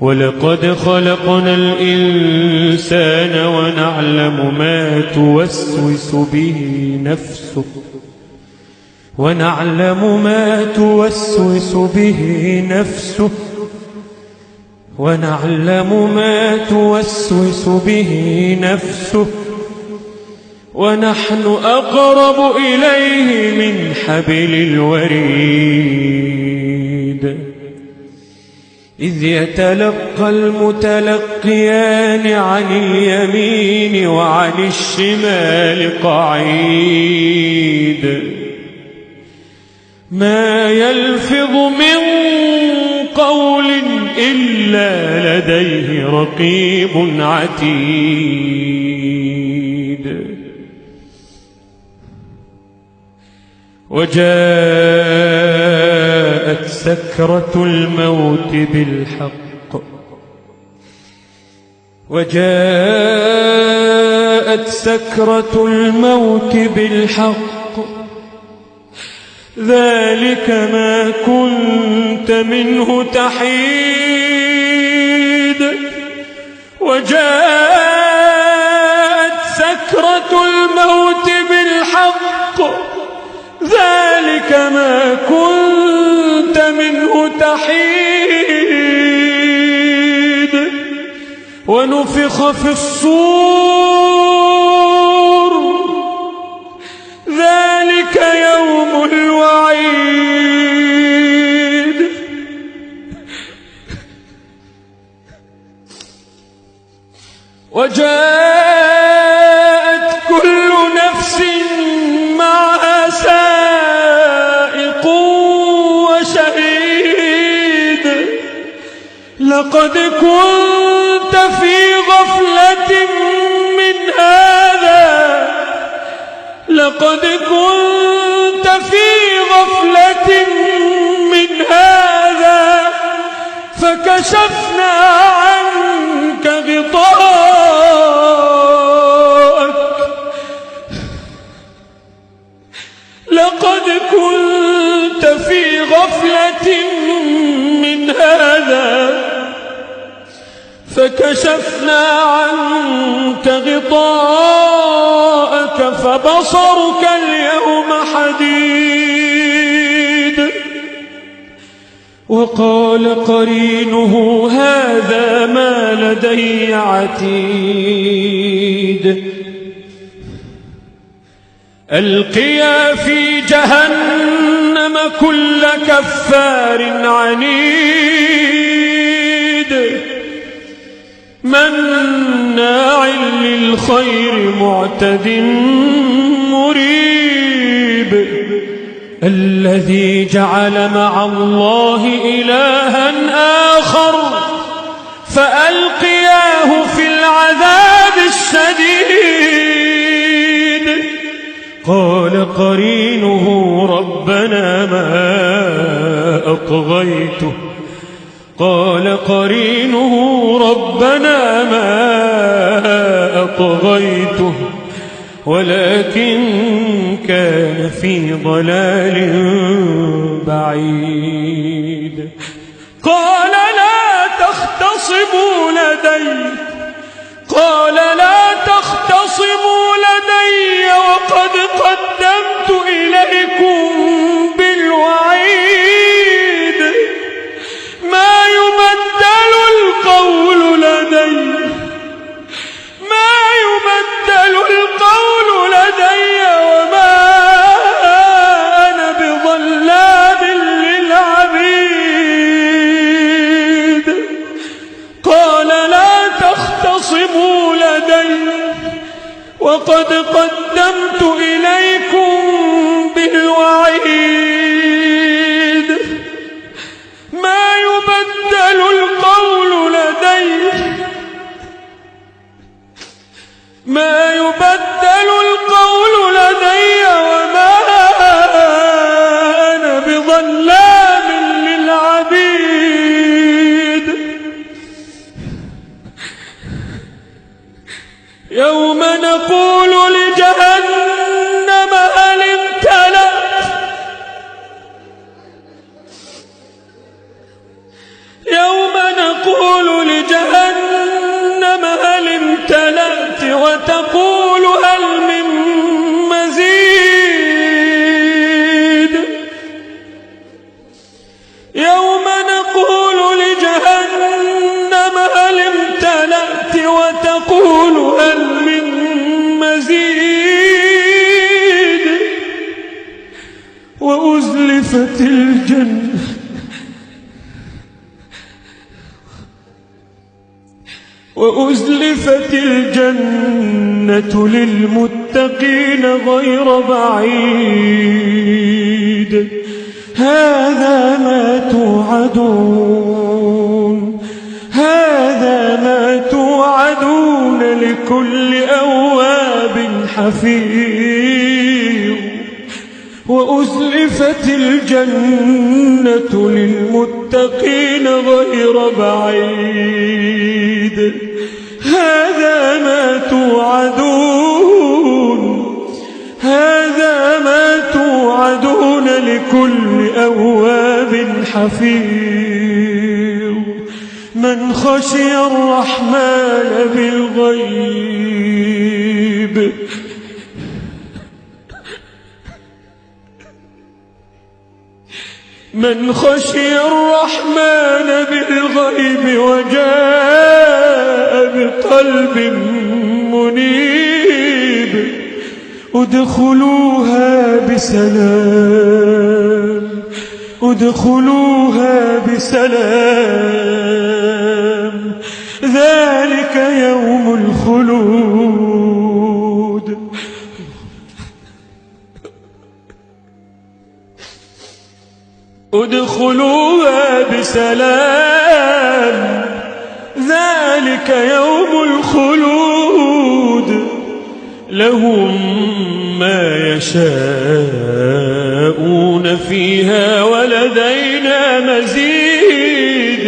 ولقد خلقنا الإنسان ونعلم ما توسوس به نفسه ونعلم ما توسوس به نفسه ونحن أقرب إليه من حبل الوريد إذ يتلقى المتلقيان عن اليمين وعن الشمال قعيد ما يلفظ من قول إلا لديه رقيب عتيد وجاءت سكرة الموت بالحق ذلك ما كنت منه تحيد وجاءت سكرة الموت بالحق ذلك ما كنت منه تحيد ونفخ في الصور ذلك يوم الوعيد وجاءت كل نفس معها سائق وشهيد لقد كنت في غفلة من هذا فكشفنا عنك غطاءك لقد كنت في غفلة من هذا فكشفنا عنك غطاءك فبصرك اليوم حديد وقال قرينه هذا ما لدي عتيد ألقيا في جهنم كل كفار عنيد مناع للخير معتد مريب الذي جعل مع الله إلها آخر فألقياه في العذاب الشديد قال قرينه ربنا ما أطغيته ولكن كان في ضلال بعيد قال لا تختصموا لدي وقد قدمت إليكم بالوعيد ما يبدل القول لدي وما أنا بظلام للعبيد قال لا تختصموا لدي وقد قدمت إليكم بالوعيد ما يبدل القول لدي وما أنا بظلام للعبيد يوم نقول لجهنم هل امتلأت يوم نقول وأزلفت الجنة للمتقين غير بعيد. هذا ما توعدون لكل أواب حفيظ. وأزلفت الجنة للمتقين غير بعيد. هذا ما توعدون لكل أواب حفيظ. من خشي الرحمن بالغيب وجاء بقلب منيب ادخلوها بسلام ذلك يوم الخلود. ادخلوها بسلام ذلك يوم الخلود. لهم ما يشاءون فيها ولدينا مزيد.